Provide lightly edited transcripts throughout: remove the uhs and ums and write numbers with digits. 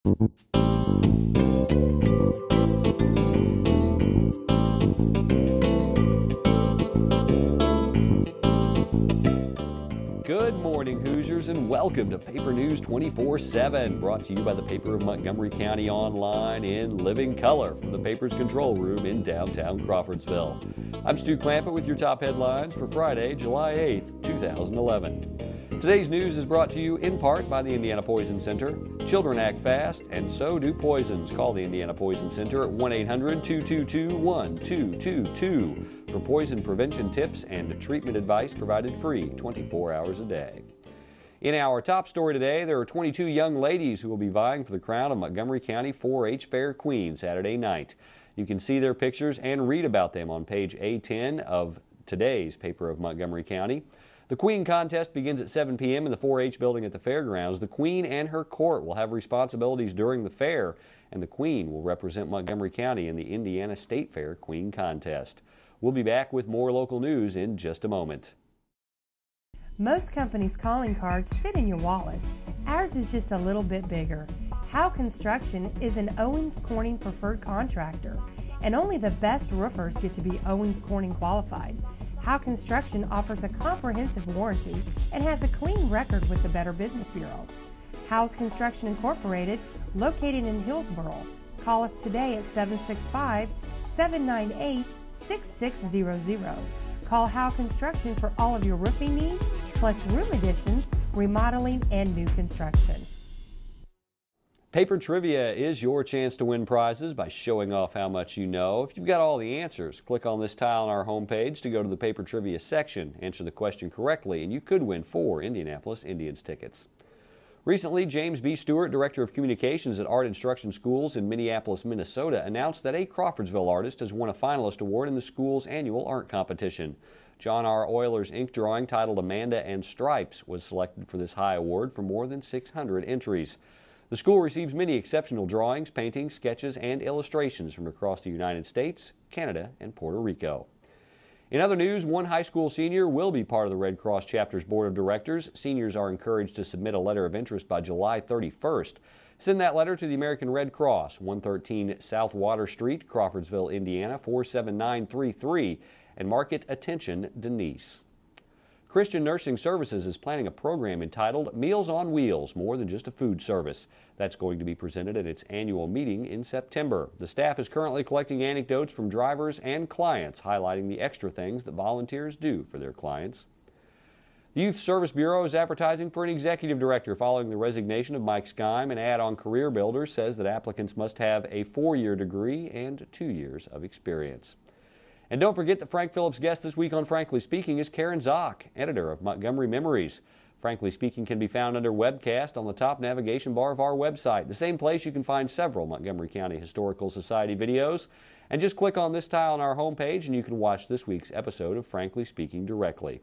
Good morning, Hoosiers, and welcome to Paper News 24/7, brought to you by the Paper of Montgomery County online in living color from the paper's control room in downtown Crawfordsville. I'm Stu Clampett with your top headlines for Friday, July 8th, 2011. Today's news is brought to you in part by the Indiana Poison Center. Children act fast, and so do poisons. Call the Indiana Poison Center at 1-800-222-1222 for poison prevention tips and treatment advice provided free 24 hours a day. In our top story today, there are 22 young ladies who will be vying for the crown of Montgomery County 4-H Fair Queen Saturday night. You can see their pictures and read about them on page A10 of today's Paper of Montgomery County. The Queen contest begins at 7 p.m. in the 4-H building at the fairgrounds. The Queen and her court will have responsibilities during the fair, and the Queen will represent Montgomery County in the Indiana State Fair Queen contest. We'll be back with more local news in just a moment. Most companies' calling cards fit in your wallet. Ours is just a little bit bigger. Howe Construction is an Owens Corning preferred contractor, and only the best roofers get to be Owens Corning qualified. Howe Construction offers a comprehensive warranty and has a clean record with the Better Business Bureau. Howe's Construction Incorporated, located in Hillsboro. Call us today at 765-798-6600. Call Howe Construction for all of your roofing needs, plus room additions, remodeling, and new construction. Paper Trivia is your chance to win prizes by showing off how much you know. If you've got all the answers, click on this tile on our homepage to go to the Paper Trivia section. Answer the question correctly, and you could win 4 Indianapolis Indians tickets. Recently, James B. Stewart, Director of Communications at Art Instruction Schools in Minneapolis, Minnesota, announced that a Crawfordsville artist has won a finalist award in the school's annual art competition. John R. Euler's ink drawing titled Amanda and Stripes was selected for this high award from more than 600 entries. The school receives many exceptional drawings, paintings, sketches, and illustrations from across the United States, Canada, and Puerto Rico. In other news, one high school senior will be part of the Red Cross chapter's board of directors. Seniors are encouraged to submit a letter of interest by July 31st. Send that letter to the American Red Cross, 113 South Water Street, Crawfordsville, Indiana, 47933, and mark it Attention Denise. Christian Nursing Services is planning a program entitled Meals on Wheels, more than just a food service. That's going to be presented at its annual meeting in September. The staff is currently collecting anecdotes from drivers and clients, highlighting the extra things that volunteers do for their clients. The Youth Service Bureau is advertising for an executive director following the resignation of Mike Skeim. An ad on Career Builder says that applicants must have a 4-year degree and 2 years of experience. And don't forget that Frank Phillips' guest this week on Frankly Speaking is Karen Zock, editor of Montgomery Memories. Frankly Speaking can be found under webcast on the top navigation bar of our website, the same place you can find several Montgomery County Historical Society videos. And just click on this tile on our homepage and you can watch this week's episode of Frankly Speaking directly.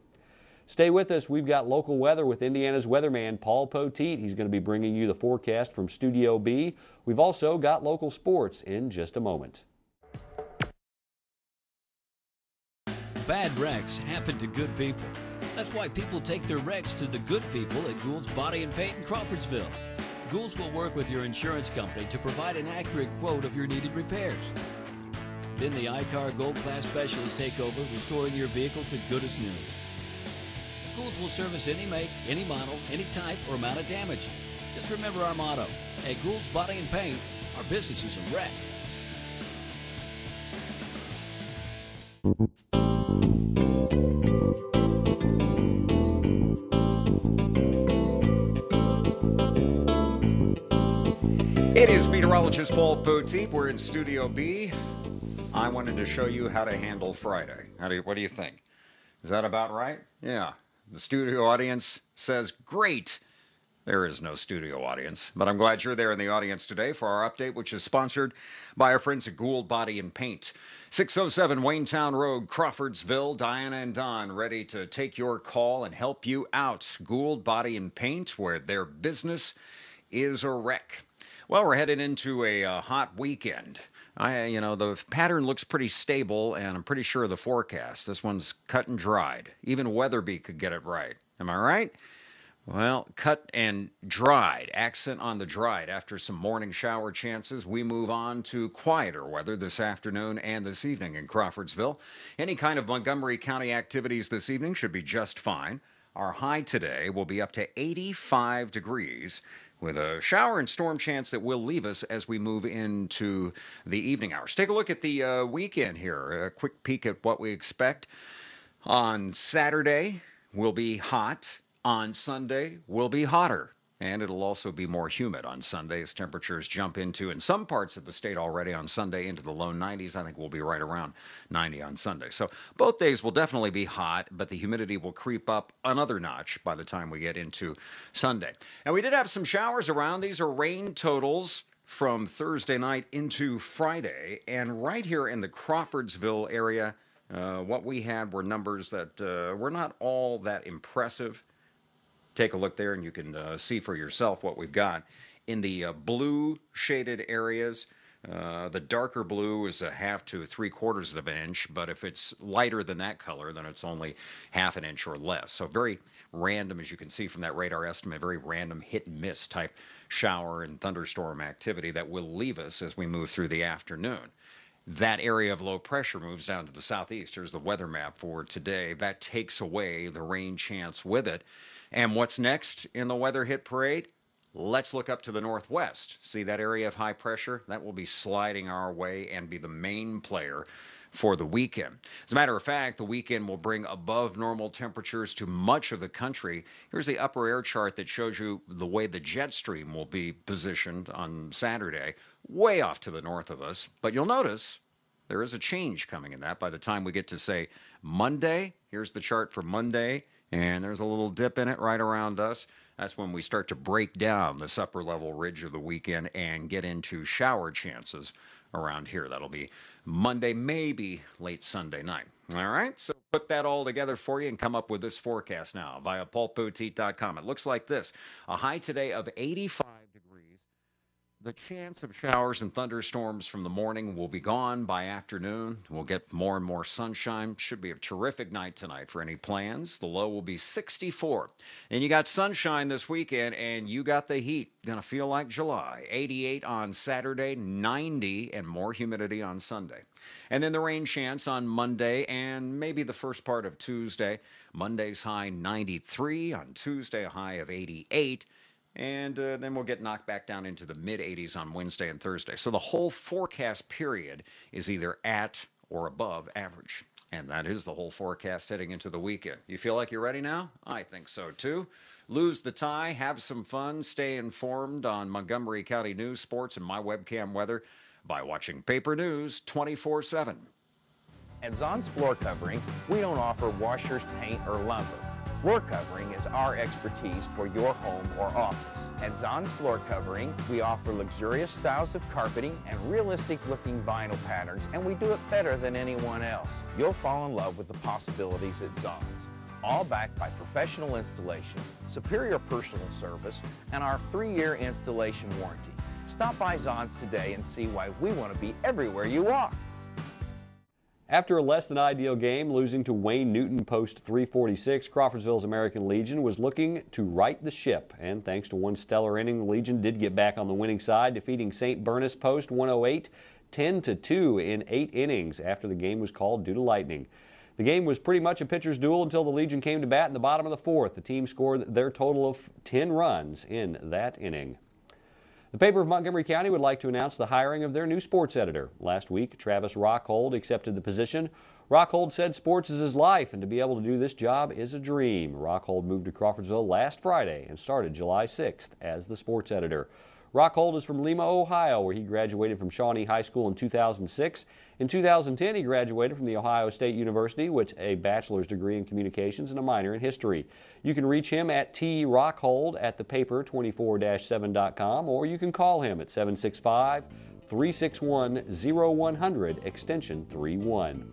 Stay with us. We've got local weather with Indiana's weatherman, Paul Poteet. He's going to be bringing you the forecast from Studio B. We've also got local sports in just a moment. Bad wrecks happen to good people. That's why people take their wrecks to the good people at Ghouls Body and Paint in Crawfordsville. Ghouls will work with your insurance company to provide an accurate quote of your needed repairs. Then the iCar Gold Class Specialists take over, restoring your vehicle to good as new. Ghouls will service any make, any model, any type, or amount of damage. Just remember our motto. At Ghouls Body and Paint, our business is a wreck. It is meteorologist Paul Poteet. We're in Studio B. I wanted to show you how to handle Friday. What do you think? Is that about right? Yeah. The studio audience says, great. There is no studio audience, but I'm glad you're there in the audience today for our update, which is sponsored by our friends at Gould Body and Paint. 607 Waynetown Road, Crawfordsville. Diana and Don ready to take your call and help you out. Gould Body and Paint, where their business is a wreck. Well, we're headed into a hot weekend. The pattern looks pretty stable, and I'm pretty sure the forecast. This one's cut and dried. Even Weatherby could get it right. Am I right? Well, cut and dried, accent on the dried. After some morning shower chances, we move on to quieter weather this afternoon and this evening in Crawfordsville. Any kind of Montgomery County activities this evening should be just fine. Our high today will be up to 85 degrees with a shower and storm chance that will leave us as we move into the evening hours. Take a look at the weekend here. A quick peek at what we expect. On Saturday, will be hot. On Sunday, will be hotter. And it'll also be more humid on Sunday as temperatures jump into, in some parts of the state already on Sunday, into the low 90s. I think we'll be right around 90 on Sunday. So both days will definitely be hot, but the humidity will creep up another notch by the time we get into Sunday. And we did have some showers around. These are rain totals from Thursday night into Friday. And right here in the Crawfordsville area, what we had were numbers that were not all that impressive. Take a look there and you can see for yourself what we've got. In the blue shaded areas, the darker blue is a half to 3/4 of an inch, but if it's lighter than that color, then it's only half an inch or less. So very random, as you can see from that radar estimate, very random hit and miss type shower and thunderstorm activity that will leave us as we move through the afternoon. That area of low pressure moves down to the southeast. Here's the weather map for today. That takes away the rain chance with it. And what's next in the weather hit parade? Let's look up to the northwest. See that area of high pressure? That will be sliding our way and be the main player for the weekend. As a matter of fact, the weekend will bring above normal temperatures to much of the country. Here's the upper air chart that shows you the way the jet stream will be positioned on Saturday, way off to the north of us. But you'll notice there is a change coming in that by the time we get to, say, Monday. Here's the chart for Monday, and there's a little dip in it right around us. That's when we start to break down this upper level ridge of the weekend and get into shower chances around here. That'll be Monday, maybe late Sunday night. All right, so put that all together for you and come up with this forecast now via pulpboutique.com. It looks like this. A high today of 85 degrees. The chance of showers and thunderstorms from the morning will be gone by afternoon. We'll get more and more sunshine. Should be a terrific night tonight for any plans. The low will be 64. And you got sunshine this weekend, and you got the heat. Gonna feel like July. 88 on Saturday, 90, and more humidity on Sunday. And then the rain chance on Monday and maybe the first part of Tuesday. Monday's high 93. On Tuesday, a high of 88. And then we'll get knocked back down into the mid-80s on Wednesday and Thursday. So the whole forecast period is either at or above average. And that is the whole forecast heading into the weekend. You feel like you're ready now? I think so, too. Lose the tie, have some fun, stay informed on Montgomery County news, sports, and my webcam weather by watching Paper News 24/7. At Zahn's Floor Covering, we don't offer washers, paint, or lumber. Floor covering is our expertise for your home or office. At Zahn's Floor Covering, we offer luxurious styles of carpeting and realistic-looking vinyl patterns, and we do it better than anyone else. You'll fall in love with the possibilities at Zahn's, all backed by professional installation, superior personal service, and our 3-year installation warranty. Stop by Zahn's today and see why we want to be everywhere you are. After a less-than-ideal game, losing to Wayne Newton post 346, Crawfordsville's American Legion was looking to right the ship. And thanks to one stellar inning, the Legion did get back on the winning side, defeating St. Bernice post 108, 10-2 in 8 innings after the game was called due to lightning. The game was pretty much a pitcher's duel until the Legion came to bat in the bottom of the 4th. The team scored their total of 10 runs in that inning. The paper of Montgomery County would like to announce the hiring of their new sports editor. Last week, Travis Rockhold accepted the position. Rockhold said sports is his life, and to be able to do this job is a dream. Rockhold moved to Crawfordsville last Friday and started July 6th as the sports editor. Rockhold is from Lima, Ohio, where he graduated from Shawnee High School in 2006. In 2010, he graduated from The Ohio State University with a bachelor's degree in communications and a minor in history. You can reach him at trockhold at thepaper24-7.com, or you can call him at 765-361-0100, extension 31.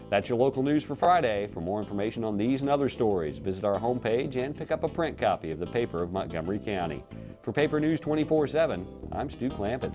That's your local news for Friday. For more information on these and other stories, visit our homepage and pick up a print copy of the paper of Montgomery County. For Paper News 24/7, I'm Stu Clampett.